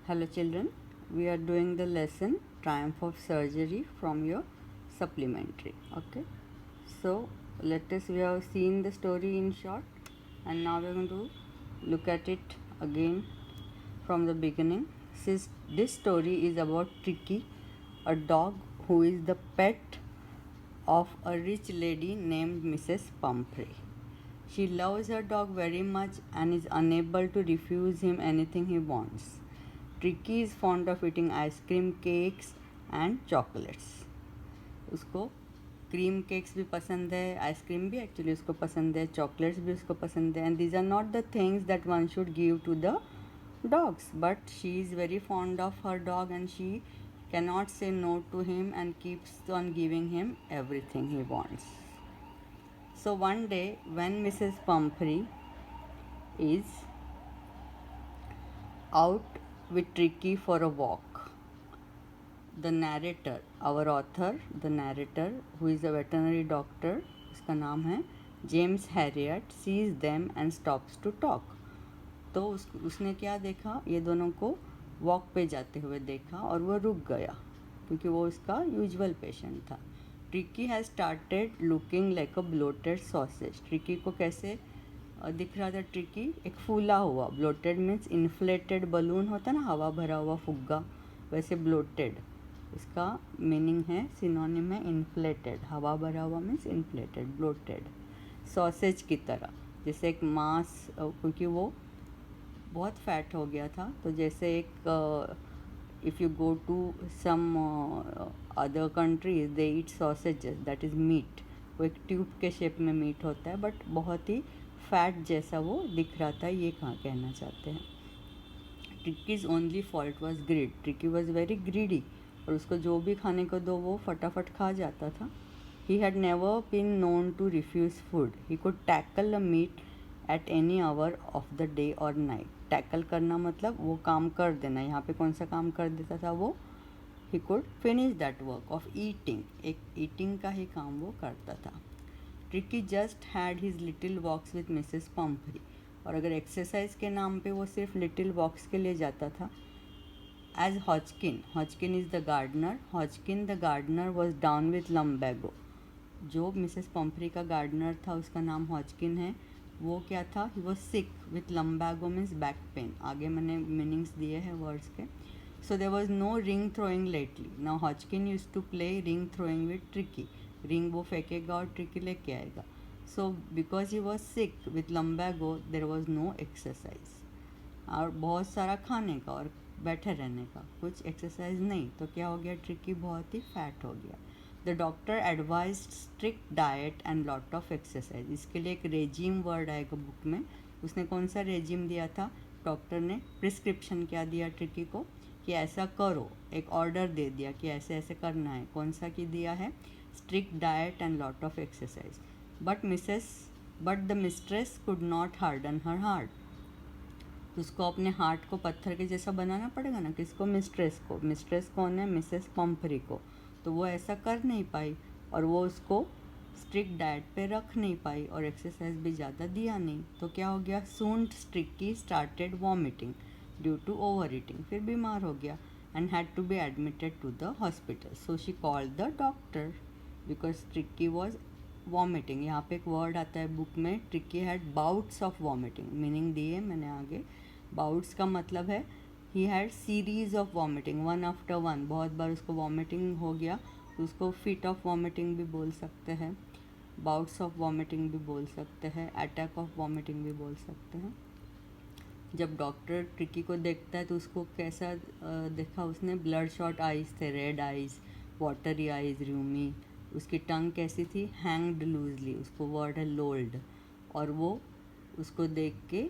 Hello children, we are doing the lesson Triumph of Surgery from your supplementary. Okay, so we have seen the story in short and now we are going to look at it again from the beginning. Since this story is about Tricky, a dog who is the pet of a rich lady named Mrs. Pumphrey. She loves her dog very much and is unable to refuse him anything he wants. Tricky is fond of eating ice cream, cakes and chocolates. उसको cream cakes भी पसंद है, ice cream भी actually उसको पसंद है, chocolates भी उसको पसंद है, and these are not the things that one should give to the dogs, but she is very fond of her dog and she cannot say no to him and keeps on giving him everything he wants. So one day when Mrs. Pumphrey is out with Tricky for a walk, the narrator, our author, the narrator who is a veterinary doctor, उसका नाम है James Harriet, sees them and stops to talk. तो उसने क्या देखा, ये दोनों को वॉक पे जाते हुए देखा और वो रुक गया क्योंकि वो उसका यूजुअल पेशेंट था. Tricky has started looking like a bloated sausage. Tricky को कैसे दिख रहा था? ट्रिकी एक फूला हुआ, ब्लोटेड मीन्स इन्फ्लेटेड बलून होता है ना, हवा भरा हुआ फुग्गा, वैसे ब्लोटेड इसका मीनिंग है, सिनोनिम है इन्फ्लेटेड. हवा भरा हुआ मीन्स इन्फ्लेटेड, ब्लोटेड. सॉसेज की तरह, जैसे एक मांस, क्योंकि वो बहुत फैट हो गया था. तो जैसे एक if you go to some other countries they eat sausages, that is meat. वो एक ट्यूब के शेप में मीट होता है बट बहुत ही फैट जैसा वो दिख रहा था. ये कहाँ कहना चाहते हैं? Tricki's only fault was greed. Tricki was very greedy और उसको जो भी खाने को दो वो फटाफट खा जाता था. He had never been known to refuse food. He could tackle a meat at any hour of the day और नाइट. टैकल करना मतलब वो काम कर देना. यहाँ पे कौन सा काम कर देता था वो? He could finish that work of eating. एक ईटिंग का ही काम वो करता था. Tricki just had his little walks with Mrs Pumphrey. और अगर एक्सरसाइज के नाम पे वो सिर्फ लिटिल वॉक्स के लिए जाता था. As Hodgkin is the gardener. Hodgkin the gardener was down with lumbago. जो मिसेस पम्फ्री का गार्डनर था उसका नाम हॉजकिन है. वो क्या था? He was sick with lumbago means back pain. आगे मैंने मीनिंग्स दिए हैं वर्ड्स के. So there was no ring throwing lately. Now Hodgkin use to play ring throwing with Tricki. Ring वो फेंकेगा और ट्रिकी लेके आएगा. So because he was sick with lumbago there was no exercise. और बहुत सारा खाने का और बैठे रहने का, कुछ एक्सरसाइज नहीं. तो क्या हो गया? ट्रिकी बहुत ही फैट हो गया. The doctor advise strict diet and lot of exercise. इसके लिए एक रेजिम वर्ड आएगा बुक में. उसने कौन सा रेजिम दिया था? डॉक्टर ने प्रिस्क्रिप्शन क्या दिया ट्रिकी को कि ऐसा करो, एक ऑर्डर दे दिया कि ऐसे ऐसे करना है. कौन सा की दिया है? Strict diet and lot of exercise. But the mistress could not harden her heart. उसको अपने हार्ट को पत्थर के जैसा बनाना पड़ेगा ना. किसको? मिस्ट्रेस को. मिस्ट्रेस कौन है? मिसेस पम्फ्री को. तो वो ऐसा कर नहीं पाई और वो उसको स्ट्रिक्ट डाइट पे रख नहीं पाई और एक्सरसाइज भी ज़्यादा दिया नहीं. तो क्या हो गया? Soon Tricki started vomiting due to over eating. फिर बीमार हो गया and had to be admitted to the hospital. So she called the doctor because Tricki was vomiting. यहाँ पे एक वर्ड आता है बुक में, Tricki had bouts of vomiting. Meaning दिए मैंने आगे. बाउट्स का मतलब है he had series of vomiting, one after one. बहुत बार उसको वॉमिटिंग हो गया तो उसको फिट ऑफ वॉमिटिंग भी बोल सकते हैं, बाउट्स ऑफ वॉमिटिंग भी बोल सकते हैं, अटैक ऑफ वॉमिटिंग भी बोल सकते हैं. जब डॉक्टर ट्रिकी को देखता है तो उसको कैसा देखा उसने? ब्लड शॉट आइज़ थे, रेड आइज़, वाटरी आइज़, र्यूमी. उसकी टंग कैसी थी? Hanged loosely. उसको वर्ड है लोल्ड. और वो उसको देख के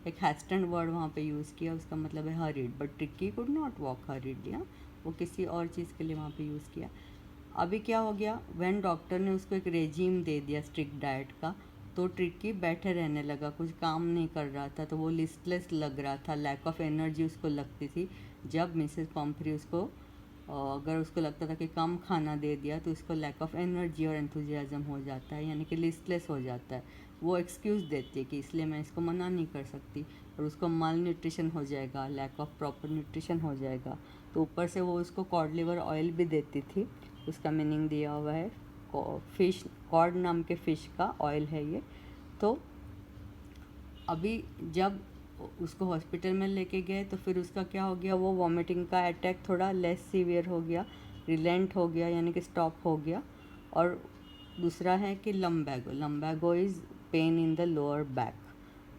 एक हैस्टेंड वर्ड वहाँ पे यूज़ किया, उसका मतलब है hurried. But tricky could not walk हरीडली. वो किसी और चीज़ के लिए वहाँ पे यूज़ किया. अभी क्या हो गया? व्हेन डॉक्टर ने उसको एक रेजीम दे दिया स्ट्रिक्ट डाइट का, तो ट्रिकी बैठे रहने लगा, कुछ काम नहीं कर रहा था. तो वो लिस्टलेस लग रहा था, लैक ऑफ एनर्जी उसको लगती थी. जब मिसेस पम्फ्री उसको अगर उसको लगता था कि कम खाना दे दिया तो उसको लैक ऑफ एनर्जी और एंथुजियाज्म हो जाता है, यानी कि लिस्टलेस हो जाता है। वो एक्सक्यूज़ देती है कि इसलिए मैं इसको मना नहीं कर सकती, और उसको माल न्यूट्रिशन हो जाएगा, लैक ऑफ प्रॉपर न्यूट्रिशन हो जाएगा। तो ऊपर से वो उसको कॉड लिवर ऑयल भी देती थी, उसका मीनिंग दिया हुआ है। फिश, कॉड नाम के फ़िश का ऑयल है ये। तो अभी जब उसको हॉस्पिटल में लेके गए तो फिर उसका क्या हो गया, वो वॉमिटिंग का अटैक थोड़ा लेस सीवियर हो गया, रिलेंट हो गया, यानी कि स्टॉप हो गया। और दूसरा है कि lumbago, lumbago is pain in the lower back.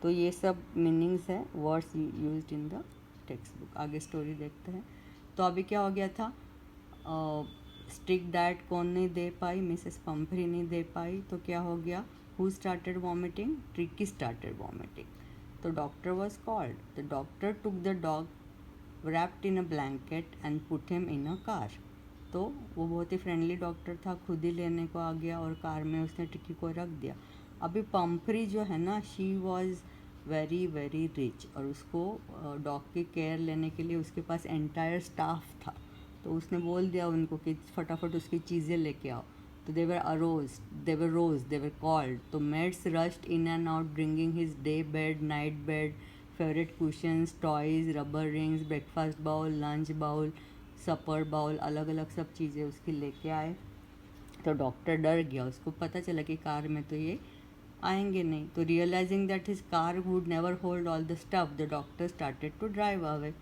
तो ये सब मीनिंग्स है, words used in the text book. आगे स्टोरी देखते हैं। तो अभी क्या हो गया था, स्ट्रिक्ट डाइट कौन नहीं दे पाई, मिसेस पंफरी नहीं दे पाई, तो क्या हो गया, who started vomiting, Tricki started vomiting. तो doctor was called, the doctor took the dog wrapped in a blanket and put him in a car। तो वो बहुत ही फ्रेंडली डॉक्टर था, खुद ही लेने को आ गया और कार में उसने ट्रिकी को रख दिया। अभी पंफरी जो है ना, she was very very rich, और उसको डॉग की केयर लेने के लिए उसके पास एंटायर स्टाफ था। तो उसने बोल दिया उनको कि फटाफट उसकी चीज़ें लेके आओ। तो दे वर कॉल्ड। तो maids rushed in and out bringing his day bed, night bed, favourite cushions, toys, rubber rings, breakfast bowl, lunch bowl, supper bowl, अलग अलग सब चीज़ें उसकी लेके आए। तो डॉक्टर डर गया, उसको पता चला कि कार में तो ये आएंगे नहीं। तो realising that his car would never hold all the stuff, the doctor started to drive away.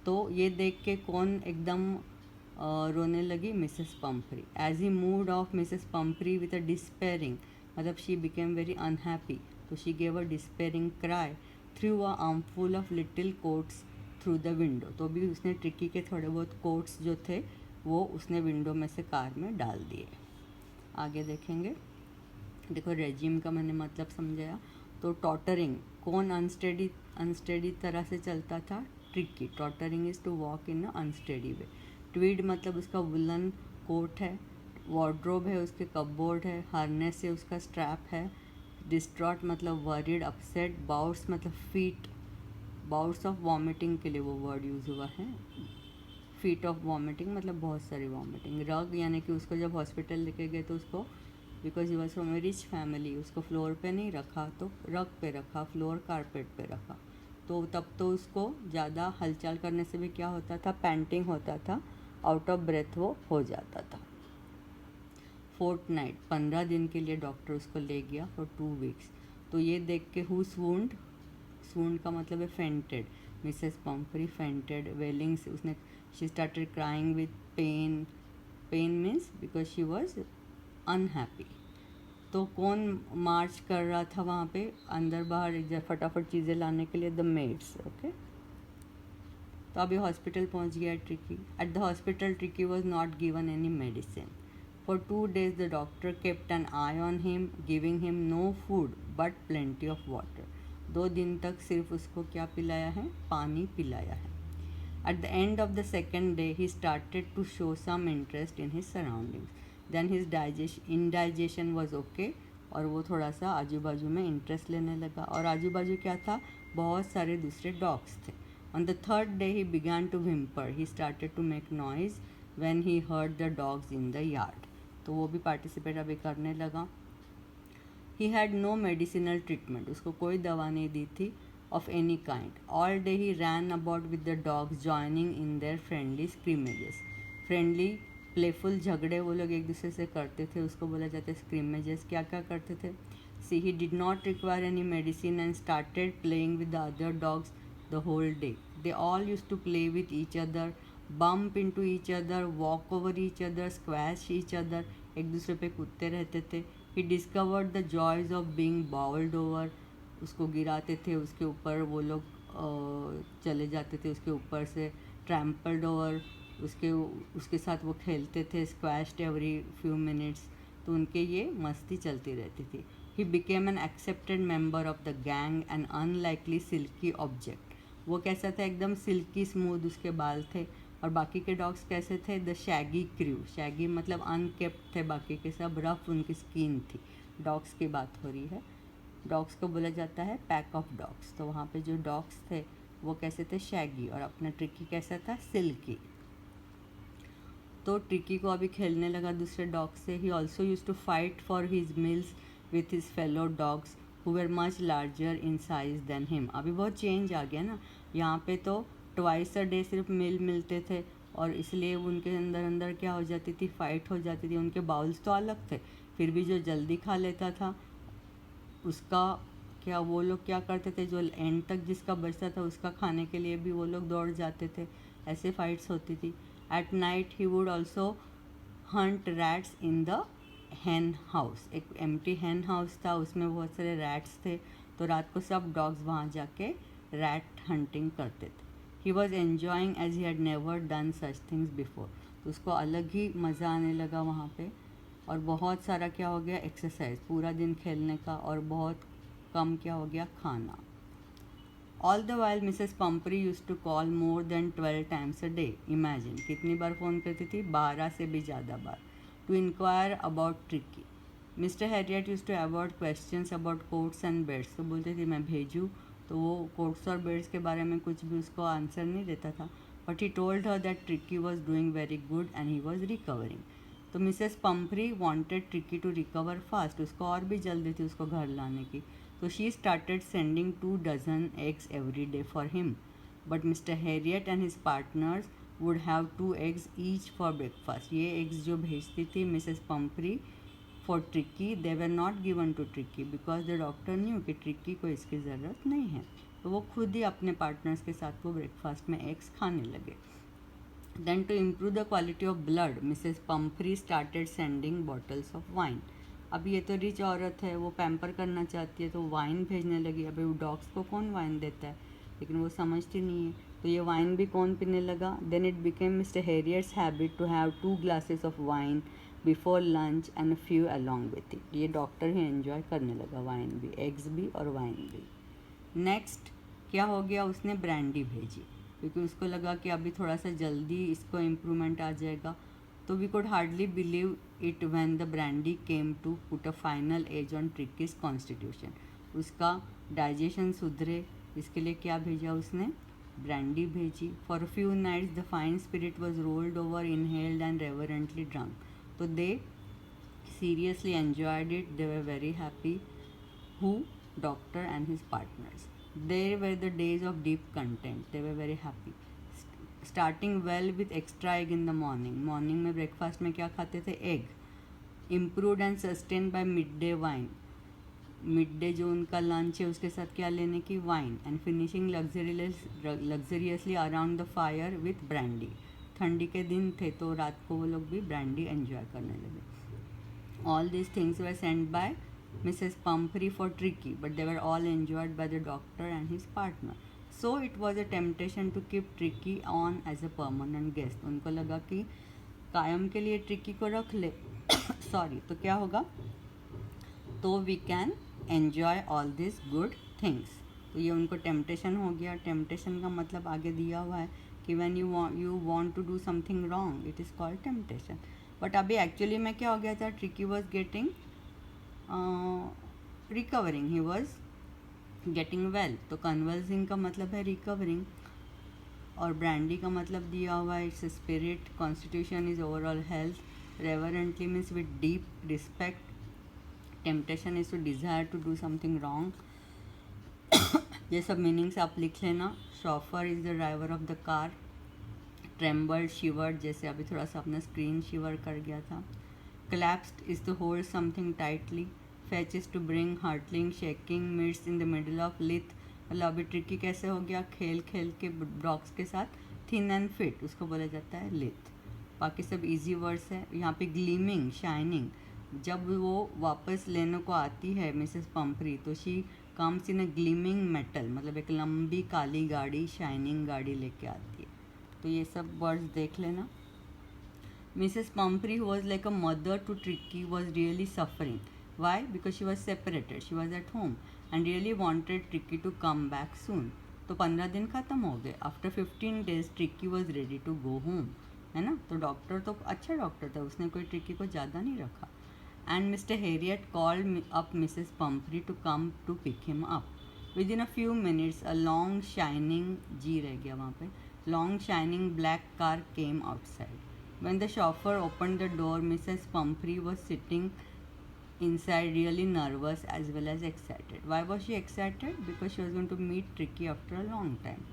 तो ये देख के कौन एकदम रोने लगी, Mrs Pumphrey. As he moved off Mrs Pumphrey with a despairing, मतलब शी बिकेम वेरी अनहैप्पी, तो she gave a despairing cry, threw a armful of little coats through the window. तो भी उसने ट्रिकी के थोड़े बहुत कोट्स जो थे वो उसने विंडो में से कार में डाल दिए। आगे देखेंगे। देखो रेजिम का मैंने मतलब समझाया। तो टॉटरिंग, कौन अनस्टेडी तरह से चलता था, Tricki. Tottering is to walk in a unsteady way. Tweed मतलब उसका वुलन कोट है। वार्ड्रोब है, उसके कपबोर्ड है। हार्नेस से उसका स्ट्रैप है। डिस्ट्रॉट मतलब वरीड, अपसेट। बाउट्स मतलब फीट, बाउट्स ऑफ वॉमिटिंग के लिए वो वर्ड यूज़ हुआ है। फीट ऑफ वॉमिटिंग मतलब बहुत सारी वॉमिटिंग। रग यानी कि उसको जब हॉस्पिटल लेके गए तो उसको, because he was from A rich family, उसको फ्लोर पे नहीं रखा तो रग पे रखा, फ्लोर कारपेट पे रखा। तो तब तो उसको ज़्यादा हलचल करने से भी क्या होता था, पैंटिंग होता था, आउट ऑफ ब्रेथ वो हो जाता था। फोर्टनाइट 15 दिन के लिए डॉक्टर उसको ले गया फॉर 2 वीक्स। तो ये देख के हु स्वून्ड, स्वून्ड का मतलब है fainted, Mrs Pumphrey fainted, wailing से उसने, she started crying with pain, pain means because she was unhappy. तो कौन मार्च कर रहा था वहाँ पे अंदर बाहर फटाफट चीज़ें लाने के लिए, द मेड्स। ओके। तो अभी हॉस्पिटल पहुँच गया tricky. At the hospital tricky was not given any medicine. For 2 days the doctor kept an eye on him, giving him no food but plenty of water। 2 दिन तक सिर्फ उसको क्या पिलाया है, पानी पिलाया है। At the end of the second day he started to show some interest in his surroundings. Then his indigestion was okay, और वो थोड़ा सा आजू बाजू में इंटरेस्ट लेने लगा। और आजू बाजू क्या था, बहुत सारे दूसरे डॉग्स थे। On the third day he began to whimper. He started to make noise when he heard the dogs in the yard। तो वो भी पार्टिसिपेट अभी करने लगा। He had no medicinal treatment, उसको कोई दवा नहीं दी थी of any kind. All day he ran about with the dogs joining in their friendly scrimmages. Friendly playful झगड़े वो लोग एक दूसरे से करते थे, उसको बोला जाता है स्क्रीमेजेस। क्या क्या करते थे, see he did not require any medicine and started playing with the other dogs the whole day. They all use to play with each other, bump into each other, walk over each other, squash each other, एक दूसरे पे कूदते रहते थे। He discovered the joys of being bowled over, उसको गिराते थे, उसके ऊपर वो लोग चले जाते थे उसके ऊपर से। ट्रैम्पल्ड ओवर, उसके साथ वो खेलते थे। स्क्वैश्ड एवरी फ्यू मिनट्स, तो उनके ये मस्ती चलती रहती थी। He became an accepted member of the gang, an unlikely silky object. वो कैसा था, एकदम सिल्की स्मूथ उसके बाल थे। और बाकी के डॉग्स कैसे थे, द शैगी क्रू, शैगी मतलब अनकेप्ट थे, बाकी के सब रफ उनकी स्किन थी। डॉग्स की बात हो रही है। डॉग्स को बोला जाता है पैक ऑफ डॉग्स। तो वहाँ पे जो डॉग्स थे वो कैसे थे, शैगी, और अपना ट्रिकी कैसा था, सिल्की। तो ट्रिकी को अभी खेलने लगा दूसरे डॉग से. He also use to fight for his meals with his fellow dogs who were much larger in size than him. अभी बहुत चेंज आ गया ना. यहाँ पे तो ट्वाइस अ डे सिर्फ मील मिलते थे और इसलिए उनके अंदर अंदर क्या हो जाती थी, फाइट हो जाती थी. उनके बाउल्स तो अलग थे, फिर भी जो जल्दी खा लेता था उसका क्या वो लोग क्या करते थे, जो एंड तक जिसका बचता था उसका खाने के लिए भी वो लोग दौड़ जाते थे. ऐसे फाइट्स होती थी. At night he would also Hunt rats in the Hahn house. एक एम्प्टी हैन हाउस था, उसमें बहुत सारे रैट्स थे, तो रात को सब डॉग्स वहाँ जाके रैट हंटिंग करते थे. He was enjoying as he had never done such things before. तो उसको अलग ही मज़ा आने लगा वहाँ पे. और बहुत सारा क्या हो गया, एक्सरसाइज, पूरा दिन खेलने का, और बहुत कम क्या हो गया, खाना. All the while Mrs Pumphrey use to call more than 12 times a day. Imagine कितनी बार फ़ोन करती थी, 12 से भी ज़्यादा बार. To inquire about Tricki. Mr Herriot use to avoid questions about coats and beds. तो बोलते थे मैं भेजूँ तो वो कोट्स और बेड्स के बारे में कुछ भी उसको आंसर नहीं देता था. But he told her that Tricki was doing very good and he was recovering. तो Mrs Pumphrey wanted Tricki to recover fast. उसको और भी जल्दी थी उसको घर लाने की. So she started sending 2 dozen eggs every day for him. But Mr. Harriet and his partners would have 2 eggs each for breakfast. ये eggs जो भेजती थी Mrs. Pumphrey for Tricky, they were not given to Tricky because the doctor knew कि Tricky को इसकी ज़रूरत नहीं है. तो वो खुद ही अपने पार्टनर्स के साथ वो ब्रेकफास्ट में एग्स खाने लगे. Then to improve the quality of blood, Mrs. Pumphrey started sending bottles of wine. अब ये तो रिच औरत है, वो पैम्पर करना चाहती है तो वाइन भेजने लगी. अभी वो डॉग्स को कौन वाइन देता है, लेकिन वो समझती नहीं है. तो ये वाइन भी कौन पीने लगा. Then it became Mr Herriot's habit to have 2 glasses of wine before lunch and few along with it. ये डॉक्टर ही एंजॉय करने लगा, वाइन भी, एग्स भी और वाइन भी. नेक्स्ट क्या हो गया, उसने ब्रांडी भेजी क्योंकि उसको लगा कि अभी थोड़ा सा जल्दी इसको इम्प्रूवमेंट आ जाएगा. तो we could hardly believe it when the brandy came to put a final edge on Tricky's constitution. उसका डाइजेशन सुधरे इसके लिए क्या भेजा उसने, ब्रांडी भेजी. For a few nights the fine spirit was rolled over, inhaled and reverently drunk. तो they seriously enjoyed it. They were very happy. Who? Doctor and his partners. They were the days of deep content. They were very happy. Starting well with extra egg in the morning. Morning में breakfast में क्या खाते थे, egg. Improved and sustain by mid day wine. Mid day जो उनका lunch है उसके साथ क्या लेने की, wine. And finishing luxuriously around the fire with brandy. ठंडी के दिन थे तो रात को वो लोग भी ब्रांडी एंजॉय करने लगे. All these things were sent by Mrs Pumphrey for Tricki but they were all enjoyed by the doctor and his partner. So it was a temptation to keep Tricki on as a permanent guest. उनको लगा कि कायम के लिए tricky को रख ले sorry तो क्या होगा, तो we can enjoy all this good things. तो ये उनको टेम्पटेशन हो गया. टेम्पटेशन का मतलब आगे दिया हुआ है कि when you want to do something wrong it is called temptation. But अभी एक्चुअली में क्या हो गया था, Tricki was getting recovering, he was getting well. तो कन्वर्सिंग का मतलब है रिकवरिंग, और ब्रांडी का मतलब दिया हुआ है it's spirit. Constitution is overall health. Reverently means with deep respect. Temptation is to desire to do something wrong. ये सब मीनिंग्स आप लिख लेना. Chauffeur is the driver of the car. Trembled, shivered, जैसे अभी थोड़ा सा अपना स्क्रीन शिवर कर गया था. Clasped is to hold something tightly. Fetch is to bring, hurtling, shaking, midst in the middle of lith. मतलब अभी ट्रिकी कैसे हो गया, खेल खेल के डॉग्स के साथ. थिन एंड फिट उसको बोला जाता है लिथ. बाकी सब इजी वर्ड्स है. यहाँ पे ग्लीमिंग, शाइनिंग. जब वो वापस लेने को आती है मिसेस पंपरी तो she comes in a gleaming metal, मतलब एक लंबी काली गाड़ी, शाइनिंग गाड़ी लेके आती है. तो ये सब वर्ड्स देख लेना. Mrs Pumphrey was like a mother to Tricki was really suffering. Why? Because she was separated. She was at home and really wanted Tricky to come back soon. तो 15 दिन ख़त्म हो गए. After 15 days, Tricky was ready to go home. है ना. तो doctor तो अच्छा डॉक्टर था, उसने कोई ट्रिकी को ज़्यादा नहीं रखा. And Mr. Harriet called up Mrs. Pumphrey to come to pick him up. Within a few minutes, a long shining G रह गया वहाँ पे. Long shining black car came outside. When the chauffeur opened the door, Mrs. Pumphrey was sitting inside, really nervous as well as excited. Why was she excited? Because she was going to meet Tricky after a long time.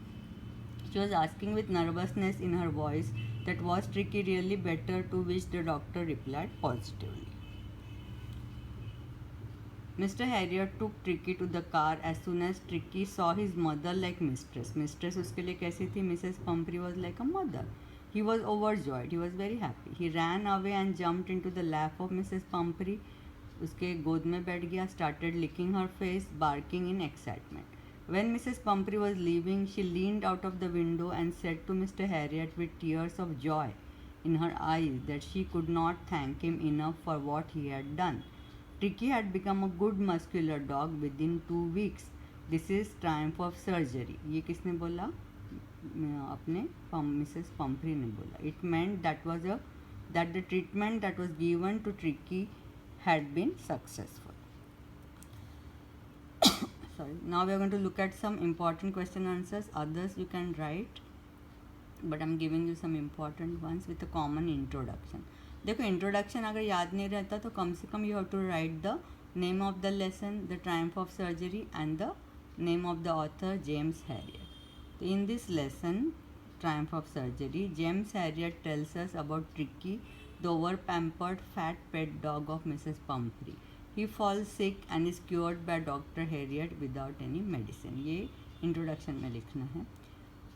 She was asking with nervousness in her voice that was Tricky really better, to which the doctor replied positively. Mr. Harriot took Tricky to the car as soon as Tricky saw his mother like mistress. Mistress उसके लिए कैसी थी? Mrs. Pumphrey was like a mother. He was overjoyed. He was very happy. He ran away and jumped into the lap of Mrs. Pumphrey. उसके गोद में बैठ गया. Started licking her face, barking in excitement. When Mrs. Pumphrey was leaving, she leaned out of the window and said to Mr. Harriot with tears of joy in her eyes that she could not thank him enough for what he had done. Tricky had become a good muscular dog within 2 weeks. This is triumph of surgery. ये किसने बोला? अपने Mrs Pomfrey ने बोला. It meant that the treatment that was given to Tricky had been successful. Sorry. Now we are going to look at some important question answers. Others you can write, but I'm giving you some important ones with a common introduction. देखो introduction अगर याद नहीं रहता तो कम से कम you have to write the name of the lesson, the triumph of surgery and the name of the author James Herriot. तो in this lesson triumph of surgery, James Herriot tells us about Tricki, the over pampered fat pet dog of Mrs Pumphrey. He falls sick and is cured by doctor Herriot without any medicine. ये introduction में लिखना है.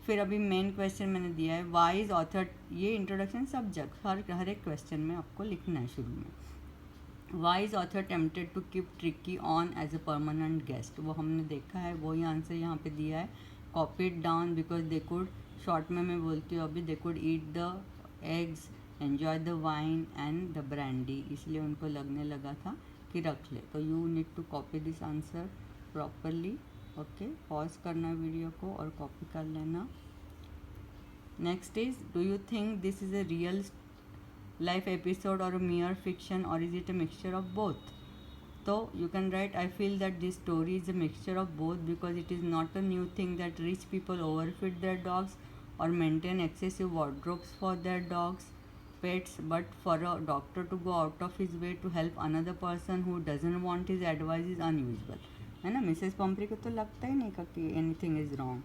फिर अभी main question मैंने दिया है, why is author. ये इंट्रोडक्शन सब्जेक्ट हर एक क्वेश्चन में आपको लिखना है शुरू में. Why is author tempted to keep Tricki on as a permanent guest. वो हमने देखा है, वही आंसर यहाँ पे दिया है. Copy it down because they could, शॉर्ट में मैं बोलती हूँ अभी, they could eat the eggs, enjoy the wine and the brandy, इसलिए उनको लगने लगा था कि रख ले. तो you need to copy this answer properly. Okay, pause करना वीडियो को और कॉपी कर लेना. Next is, do you think this is a real life episode or a mere fiction or is it a mixture of both? तो you can write, I feel that this story is a mixture of both because it is not a new thing that rich people overfeed their dogs और maintain excessive wardrobes for their dogs, pets, but for a doctor to go out of his way to help another person who doesn't want his advice is unusual. है ना. Mrs Pomfrey को तो लगता ही नहीं कि anything is wrong,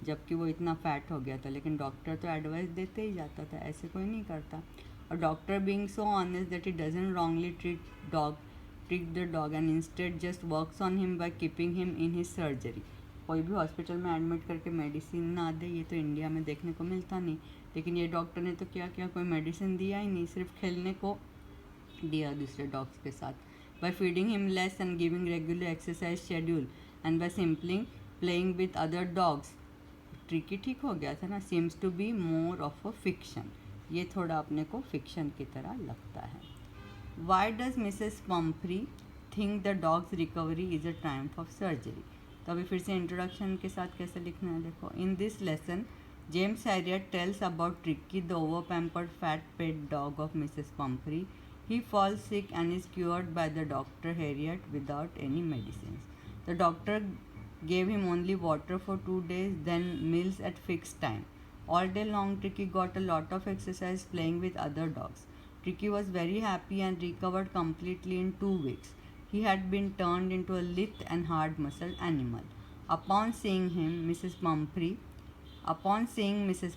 जबकि वो इतना फैट हो गया था, लेकिन डॉक्टर तो एडवाइस देते ही जाता था, ऐसे कोई नहीं करता. और doctor being so honest that he doesn't wrongly treat the dog and instead just works on him by keeping him in his surgery. कोई भी हॉस्पिटल में एडमिट करके मेडिसिन ना दे, ये तो इंडिया में देखने को मिलता नहीं. लेकिन ये डॉक्टर ने तो क्या किया, कोई मेडिसिन दिया ही नहीं, सिर्फ खेलने को दिया दूसरे डॉग्स के साथ. By feeding him less and giving regular exercise schedule and by simply playing with other dogs, tricky ठीक हो गया था ना. seems to be more of a fiction. ये थोड़ा अपने को fiction की तरह लगता है. Why does Mrs. Pumphrey think the dog's recovery is a triumph of surgery? तो अभी फिर से इंट्रोडक्शन के साथ कैसे लिखना है देखो. In this lesson, James Harriot tells about Tricky, the over-pampered fat pet dog of Mrs. Pumphrey. He falls sick and is cured by the Dr. Harriot without any medicines. The doctor gave him only water for 2 days, then meals at fixed time. All day long, Tricky got a lot of exercise playing with other dogs. Tricky was very happy and recovered completely in 2 weeks. He had been turned into a lithe and hard-muscled animal. Upon seeing Mrs.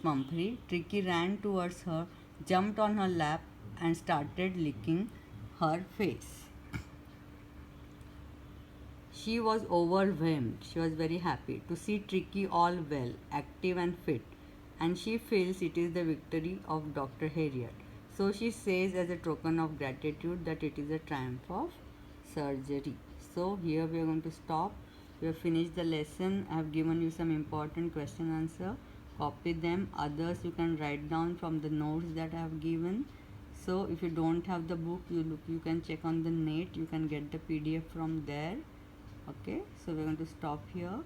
Pumphrey, Tricky ran towards her, jumped on her lap, and started licking her face. She was overwhelmed. She was very happy to see Tricky all well, active and fit, and she feels it is the victory of Dr. Harriot. So she says as a token of gratitude that it is a triumph of surgery. So here we are going to stop. We have finished the lesson. I have given you some important question answer. Copy them. Others you can write down from the notes that I have given. So if you don't have the book, you can check on the net. You can get the PDF from there. Okay, so we're going to stop here.